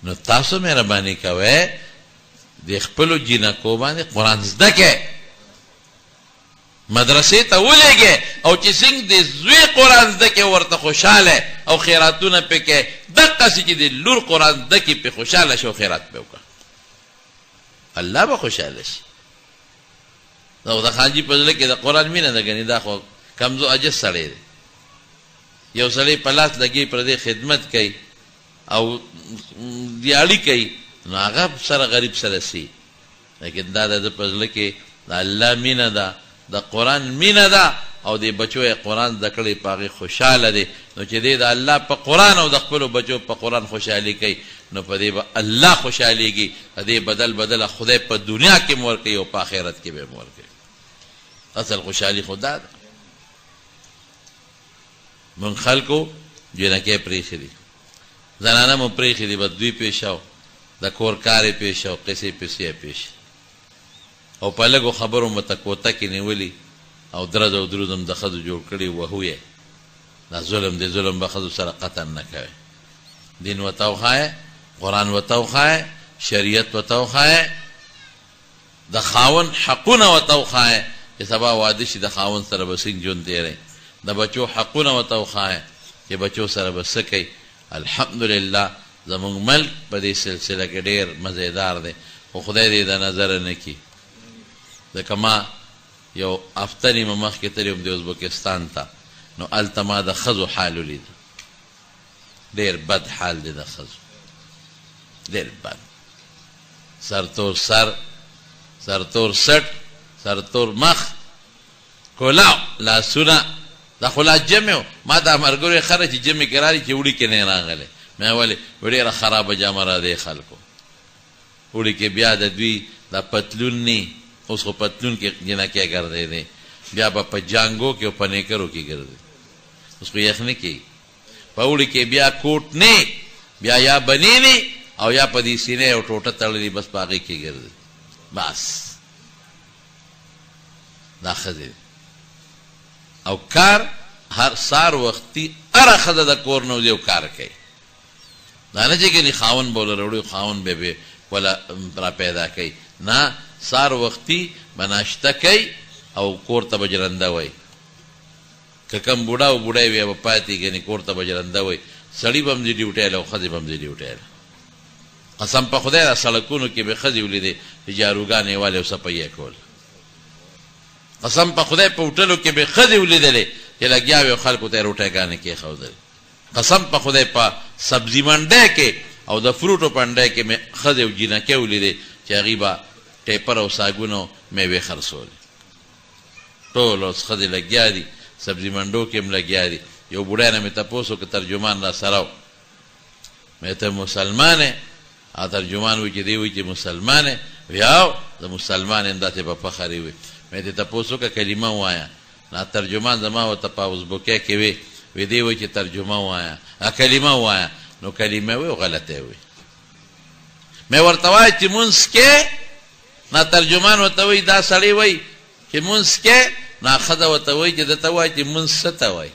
نو تاسو مهرباني کوئ د خپلو جینکو باندې قرآن زده کئ مدرسې ته ولېږئ او چې څنګه د زوی قرآن زده کئ ورته خوشحاله او خیراتونه پې کئ دقسې چې د لور قرآن زده کئ پې خوشحاله شي او خیرات پې وکړه الله به خوشحاله شي او د خانجي په زړه کې د قرآن مینه ده ګنې دا خو کمزور عجز سړی دی یو سړی په لاس لګي پردې خدمت کوي او دیاړي کوي نو هغه سره غریب سره سي لیکن دا د په زړه کې د الله مینه ده د قرآن مینه ده او د بچو یې قرآن زده کړی په هغې خوشحاله دی نو چې دی د الله په قرآن او د خپلو بچو په قرآن خوشحالي کوي نو په دې به الله خوشحالېږي د دې بدل بدله خدای په دنیا کې م ورکوي او په آخرت کې به م ورکوي اصل خوشحالي خو دا ده من خلکو جنکۍ پرېښې دي زنانه مو پرېښې دي بدوی پیشه او د کور کار یې پیشه او قصې پسې یې پیشه او په لږو خبرو مو تکوته کې نیولي او درز او درودم د ښځو جوړ کړي وهو یې دا ظلم دی ظلم به ښځو سره قطعا نه کوئ دین ورته وښایه قرآن ورته وښایه شریعت ورته وښایه د خاوند حقونه ورته وښایه چې سبا واده شي د خاوند سره به څنګه ژوند تېری د بچو حقونه ورته وښایه چې بچو سره به څه کوي الحمدلله زموږ ملک په دې سلسله کې ډېر مزیدار دی خو خدای دې د نظره نه کړي ځکه ما یو هفته نیمه مخکې تللی وم د ازبکستان ته نو هلته ما د ښځو حال ولید ډېر بد حال دی د ښځو ډېر بد سرتور سر سرتور سټ سرتور مخ کولاو لاسونه دا خو لا جمع و ما دا مرګرو خره چې جمع کې رالي چې وړي کې نه راغلی مې ولې ډېره خرابه جامه را دی خلکو وړي کې بیا د دوی دا پتلون نه اوس خو پتلون کې جنکۍ ګرځی دی بیا به په جانګو کې او په نیکرو کې ګرځي اوس خو یخ نه کوي په وړي کې بیا کوټ نه بیا یا بنینې او یا په دې سینې او ټوټه تړلي بس په هغې کې ګرځي بس دا ښځې او کار هر سار وختي هره ښځه د کور نه وځي او کار کوي دا نه چې ګنې خاوند به وله راوړي خاوند به وله را پیدا کوي نه سار وختي به ناشته کوي او کور ته به جرنده وایي که کم بوډا او بوډۍ وي به پاتې ګنې کور ته به جرنده وایي سړي به هم ځي ډیوټی له او ښځې به هم ځي ډیوټی له قسم په خدای دا سړکونو کې به ښځې ولیدې چې جاروګانې والې او صفایي یې کول قسم په خدای په هوټلو کې به ښځې ولیدلې چې لګیا وي او خلکو ته یې روټیګانې کېښودلې قسم په خدای په سبزي منډۍ کې او د فروټو پنډۍ کې مې ښځې او جینکۍ ولیدې چې هغې به ټیپر او صابون او میوې خرڅولې ټول اوس ښځې لګیا دي سبزي منډو کې هم لګیا دي یو بوډۍ نه مې تپوس وکړه ترجمان را سره و مې ته مسلمان یې ترجمان وایي چې دی وایي چې مسلمان یې وایي او د مسلمان یم داسې په فخر یې وایي مې ته تپوس وکړه کلمه ووایه نه ترجمان زما ورته په ازبکۍ کې وی دی وایي چې ترجمه ووایه کلمه ووایه نو کلمه وایي او غلطه یې وایي مې ورته وایه چې مونځ کې نه ترجمان ورته وایي دا سړی وایي چې مونځ کې نه ښځه ورته وایي چې درته وایي چې مونځ څه ته وایي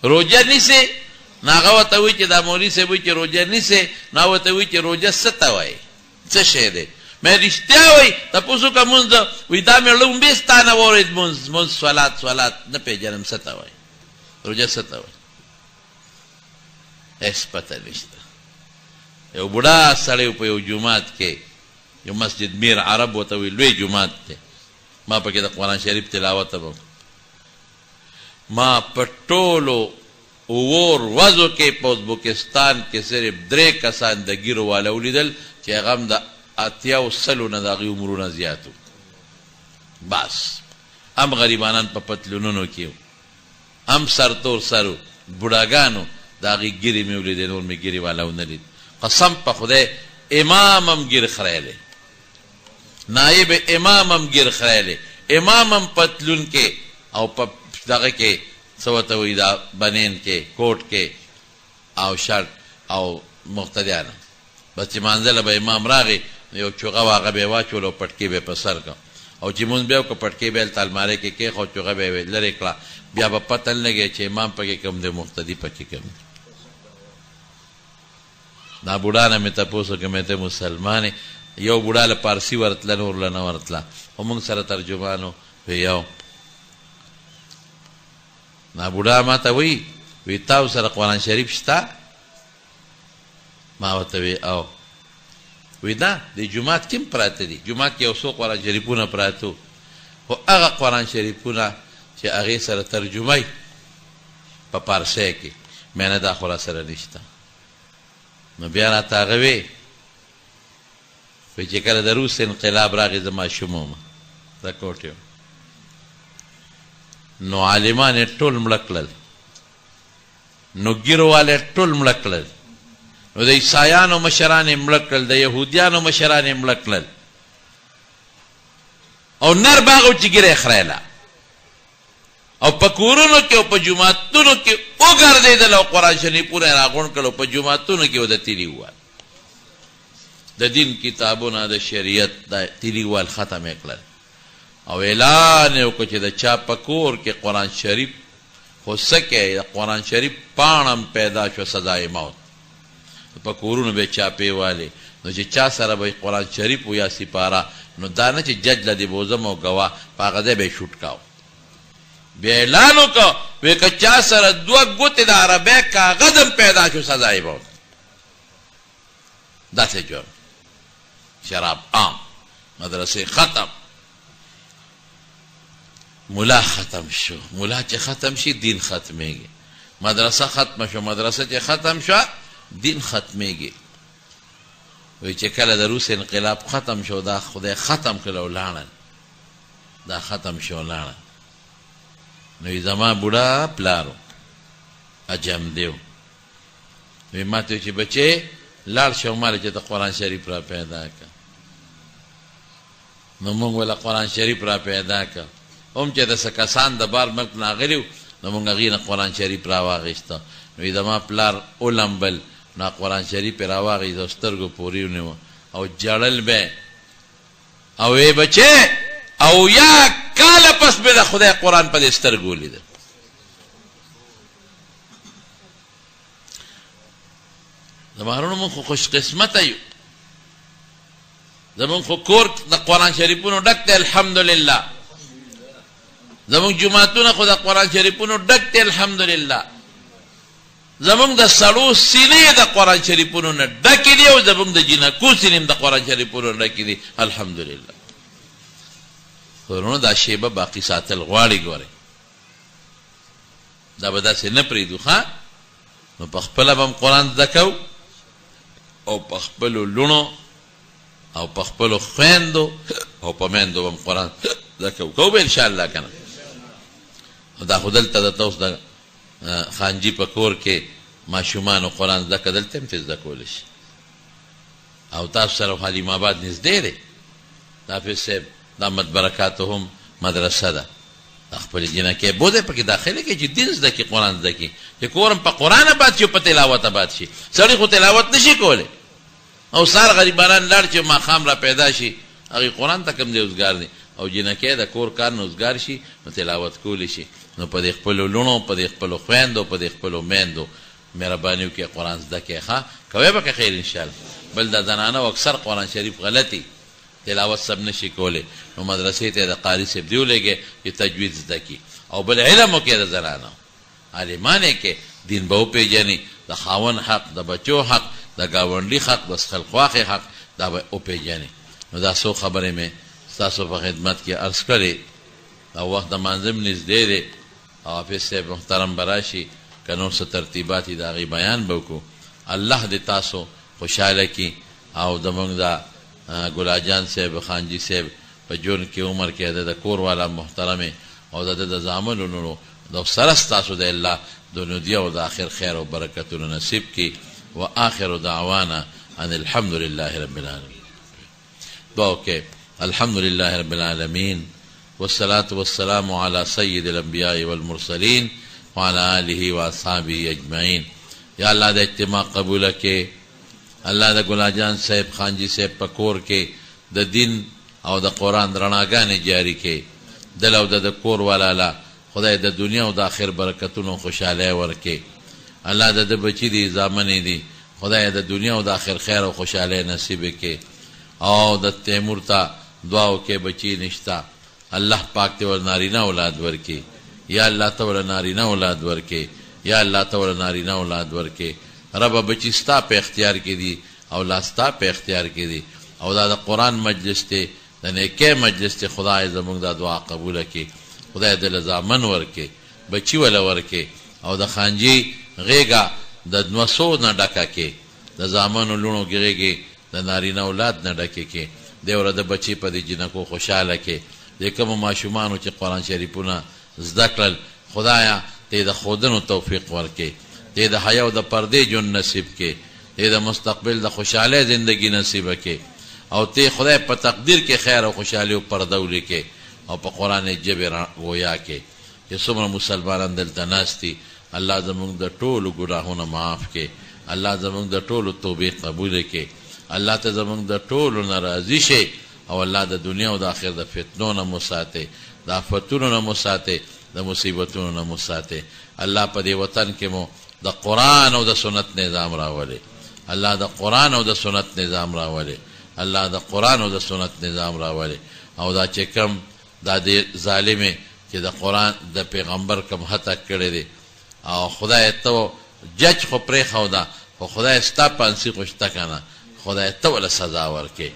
روژه نیسې نه هغه ورته وایي چې دا مولوي صاحب وایي چې روژه نیسې نه ورته وایي چې روژه څه ته وایي څه شی دی مې رښتیا وایي تپوس وکړه مونځ وایي دا مې لومبې ستا نه واورېد مونځ صلات نه پېژنم څه ته وایي روژه څه ته وایي هېڅ پته نشته یو بوډا سړی په یو جومات کې یو مسجد میر عرب ورته وایي لوی جومات دی ما پکې د قرآن شریف تلاوت هم ما په ټولو اوور ورځو کې په ازبکستان کې صرف 3 کسان د ګیرو والا ولیدل چې هغه هم د 80 نه د هغې عمرونه زیات و بس هم غریبانان په پتلونونو کې و هم سرتور سر و بوډاګانو د هغې ګیرې مې ولیدې نور مې ګیرې والا ونه لید قسم په خدای امام هم ګیر خریلی نایب امام هم ګیر خریلی امام هم پتلون کې او په دغه کې څه ورته وایي دا بنین کې کوټ کې او شرټ او مقتدیانه بس چې مانځله به امام راغی یو چوغه و هغه به یې واچول او پټکې به یې په سر کړه او چې مونځ بیا وکړه پټکې به یې هلته المارۍ کې کېښود چوغه به یې لرې کړه بیا به پته نه لګی چې امام پکې کوم دی مقتدي پکې کوم دی دا بوډا نه مې تپوس وکړه مې ته مسلمان یو بوډا له پارسي ورتله نور له نه ورتله خو موږ سره ترجمان و یو دا بوډا ما ته وی تاسو سره قرآن شریف شته ما ورته وی او وی دا د جومات کوم پراته دي جومات کې یو څو قرآن شریفونه پراته خو هغه قرآن شریفونه چې هغې سره ترجمه په پارسی کې مې نه دا خو را سره نشته نو بیا راته هغه وی چې کله د روس انقلاب راغی زه ماشوم وم د کوټې نو عالمان یې ټول مړه کړل نو ګیروواله ټول مړه کړل نو د عیسایانو مشران یې مړه کړل د یهودیانو مشران یې مړه کړل او نر باغ و چې ګیره یې خریله او په کورونو کې او په جوماتونو کې وګرځېدل او قرآن شریفونه یې راغونډ کړل او په جوماتونو کې د تیلیوال د دین کتابونه د شریعت د تیلیوال ختم یې کړل او اعلان یې وکړ چې د چا په کور کې قرآن شریف خو څه کوي د قرآن شریف پاڼه پیدا شو سزای موت په کورونو به چاپې والې نو چې چا سره به قرآن شریف و یا سپاره نو دا نه چې جج له دې بوزم او ګواه په هغه ځای به یې شوټ کاو بیا اعلان وکړه وی که چا سره 2 ګوتې د عربی کاغذ هم پیدا شو سزای موت داسې جرم شراب عام مدرسې ختم ملا ختم شو ملا چې ختم شي دین ختمیږي مدرسه ختم شو مدرسه چې ختم شو دین ختمیږي وی چې کله د روس انقلاب ختم شو دا خدای ختم کړل او لاړل دا ختم شو لاړل نو زما بوډا پلارو اجم دیو وی ما ته چې بچې لاړ شو مال چې ته قرآن شریف را پیدا کړ نو موږ ولا قرآن شریف را پیدا کړ هم چې د څه کسان د بار ملک ناغلي وو نو موږ هغې نه قرآن شریف را واخېسته نو زما پلار اولمبل نو قرآن شریف یې را واخېست او سترګو پورې ونیوه او جړل به او وی بچې او یا کاله پس مې د خدای قرآن په دې سترګو ولیده زما هرونو موږ خو خوش قسمته یو زمونږ خو کور د قرآن شریفونو ډک دی الحمدلله زمونږ جوماتونه خو د قرآن شریفونو ډک دی الحمدلله زمونږ د سړو سینې د قرآن شریفونو نه ډکې دي او زمونږ د جینکو سینې هم د قرآن شریفونو ډکې دي الحمدلله ورونو دا شیبه باقي ساتل غواړي ګورئ دا به داسې نه پرېږدو ښه نو په خپله به هم قرآن زده کوو او په خپلو لوڼو او په خپلو خویندو او په میندو به هم قرآن زده کوو کوو به انشاءالله که نه دا خو دلته د تاسو د خانجي په کور کې ماشومانو قرآن زده که دلته هم ترې زده کولی شي او تاسو سره حلیم آباد نږدې دی د حافظ صاحب د احمد برکاتو هم مدرسه ده د خپلې جینکې بوځئ پکې داخله کې چې دین زده کړي قرآن زده کړي چې کور هم په قرآن آباد شي او په تلاوت آباد شي سړی خو تلاوت نشي کولی او سار غریبانان لاړ چې ماښام را پیدا شي هغې قرآن ته کوم دی اوزګار دی او جینکې د کور کار نه اوزګار شي نو تلاوت کولی شي نو په دې خپلو لوڼو په دې خپلو خویندو په دې خپلو میندو مهرباني وکړئ قرآن زده کړئ ښه کوئ به که خیر انشاءالله بل د زنانه اکثر قرآن شریف غلطي تلاوت سب نشي کولی نو مدرسې ته د قاري صاحب دی ولېږئ چې تجوید زده کړي او بل علم وکړي د زنانو عالمان یې کې دین به وپېژني د خاوند حق د بچو حق د ګاونډي حق د خلخواخې حق دا به وپېژني نو دا څو خبرې مې ستاسو په خدمت کې عرض کړې او وخت د مانځه م نږدې دی او حافظ صاحب محترم به راشي که نور څه ترتیبات دي د هغې بیان به وکړو الله دې تاسو خوشحاله کړي او زموږ د ګلاجان صاحب خانجي صاحب په ژوند کې عمر کې د کور والا محترمې او د د زامنو د سره ستاسو د الله د دنیا او د آخر خیر او برکتونو نصیب کړي وآخر دعوانا ان الحمد لله رب العالمين دعا وکړئ الحمد لله رب العالمين والصلاة والسلام على سيد الانبياء والمرسلين وعلى آله واصحابه اجمعين یا الله د اجتماع قبول کړي الله د ګلاجان صاحب خانجي صاحب په کور کې د دین او د قرآن رڼاګانې جاری کړي دل او د کور والا خدای د دنیا او د آخر برکتونو خوشحالی ورکړي الله د بچي دي زامنې دي خدای د دنیا او د آخر خیر او خوشحالی نصیب کې. او د تیمور ته دعا وکړې بچی نشته، الله پاک ته ور نارینه اولاد ورکړي. یا الله ته ور نارینه اولاد ورکړي، یا الله ته ور نارینه اولاد ورکړي. ربه بچی ستا په اختیار کې دي، اولاد ستا په اختیار کې دي. او دا د قرآن مجلس دی، د نیکۍ مجلس دی. خدای زموږ دا دعا قبوله کړي. خدای دله زامن ورکړي، بچی وله ورکړي. او د خانجي غېږه د نوسو نه ډکه کړي، د زامنو لوڼو غېږې د نارینه اولاد نه ډکې کړي. دی وره د بچي په دې جنکو خوشحاله کړي. د کومو ماشومانو چې قرآن شریفونه زده کړل، خدایه ته د ښودنو توفیق ورکړي، ته د حیا او د پردې ژوند نصیب کړي، ته د مستقبل د خوشحالی زندګي نصیبه کړي. او ته خدای په تقدیر کې خیر او خوشحالي او پرده ولیکې او په قرآن ژبې گویا کې. چې څومره مسلمانان دلته ناست دي، الله زموږ د ټولو ګناهونه معاف کړي، الله زموږ د ټولو توبې قبوله کړي، الله ته زموږ د ټولو نه راضي شي. او الله د دنیا او د آخر د فتنو نه مو ساتي، د آفتونو نه مو ساتي، د مصیبتونو نه مو ساتي. الله په دې وطن کې مو د قرآن او د سنت نظام راولي، الله د قرآن او د سنت نظام راولي، الله د قرآن او د سنت نظام راولي. او دا چې کم دا دې ظالمې چې د قرآن د پیغمبر کم هتک کړی دی، او خدای ته جج خو پرېښوده، خو خدای ستا پانسي خو شته که نه، خدای ته وله سزا ورکړي.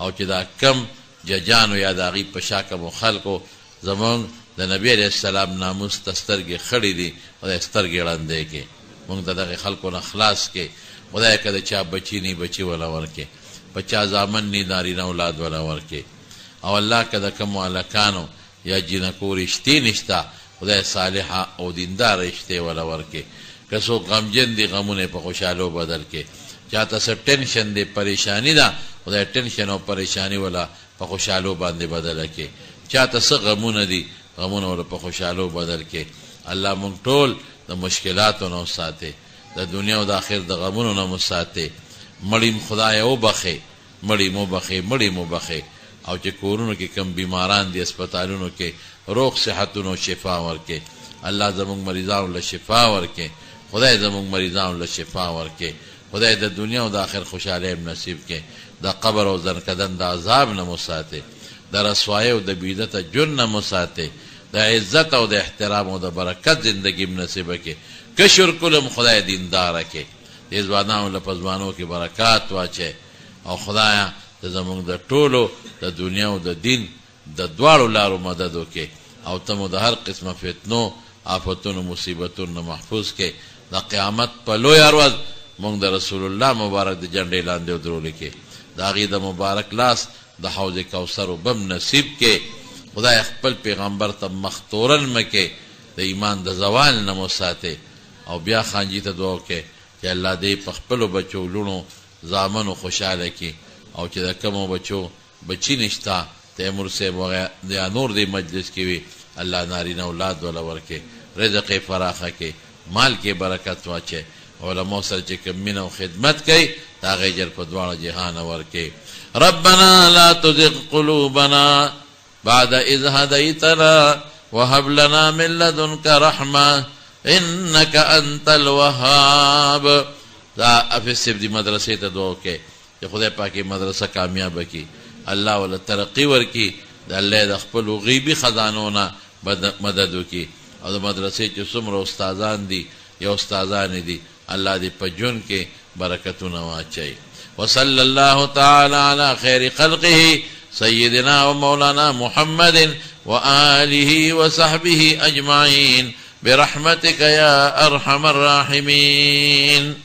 او چې دا کم ججانو یا د هغې په شا کمو خلکو زمونږ د نبي علیه السلام ناموس ته سترګې خړې دي، خدای سترګې ړندې کړي، مونږ د دغې خلکو نه خلاص کړي. خدای که د چا بچي نی بچي وله ورکړي، په چا زامن نی نارینه اولاد وله ورکړي. او الله که د کومو هلکانو یا جینکو رشتې نشته، خدای صالحه او دیندار رشتې وله ورکړي. که څوک غمجن دي، غمونه په خوشحالو بدل کړي. چا ته څه ټینشن دی، پریشانی ده، خدای ټینشن او پریشانی ولا په خوشحالو باندې بدله کړي. چا ته څه غمونه دي، غمونه ولا په خوشحالو بدل کړي. الله مونږ ټول د مشکلاتو نه وساتي، د دنیا او د آخر د غمونو نه مو ساتي. مړی خدای وبخې، مړی مو بخې، مړی مو بخې. او چې کورونو کې کم بیماران دي، اسپتالونو کې روغ صحتونو شفا ورکې. الله زموږ مریضانو له شفا ورکې، خدای زموږ مریضانو له شفا ورکې. خدای د دنیا او د آخر خوشحالی نصیب کې. د قبر او زنکدن د عذاب نه مو ساتي، د رسوایی او د بیدته ژوند نه مو ساتي، د عزت او د احترام او د برکت زندګي نصیبه کې. کشر کلم خدای دینداره کې، دې ځوانانو له په ځوانو کې برکات واچي. او خدایه ته زموږ د ټولو د دنیا او د دین د دواړو لارو مدد وکړي. او ته مو د هر قسمه فتنو، آفتونو، مصیبتونو محفوظ کې. د قیامت په لویه ورځ مونږ د رسول الله مبارک د جنډې لاندې ودرولې کې، د هغې د مبارک لاس د حوض کوثر وبم نصیب کې. خدای خپل پیغمبر ته مختورن مکې، د ایمان د زوال نه مو ساتې. او بیا خانجي ته دعا وکړې چې الله دې په خپلو بچو لوڼو زامنو خوشحاله کړي. او چې د کومو بچو بچي نشته، تیمور صاحب یا نور دې مجلس کې وي، الله نارینه اولاد وله ورکړي، رزق یې فراخه کړي، مال کې برکت واچي. علماء سره چې کوم مینه او خدمت کوي، د هغې اجر په دواړه جهانه ورکړي. ربنا لا تزغ قلوبنا بعد إذ هديتنا وهب لنا من لدنك رحمة إنك أنت الوهاب. دا حافظ صاحب دی مدرسې ته دعا وکړئ چې خدای پاک یې مدرسه کامیابه کړي، الله وله ترقي ورکړي، د الله د خپلو غیبي خزانو نه مدد وکړي. او د مدرسې چې څومره استادان دي یا استادانې دي، الله دې په ژوند کې برکتونه واچوي. وصلى الله تعالى على خير خلقه سيدنا ومولانا محمد وآله وصحبه أجمعين برحمتك يا أرحم الراحمين.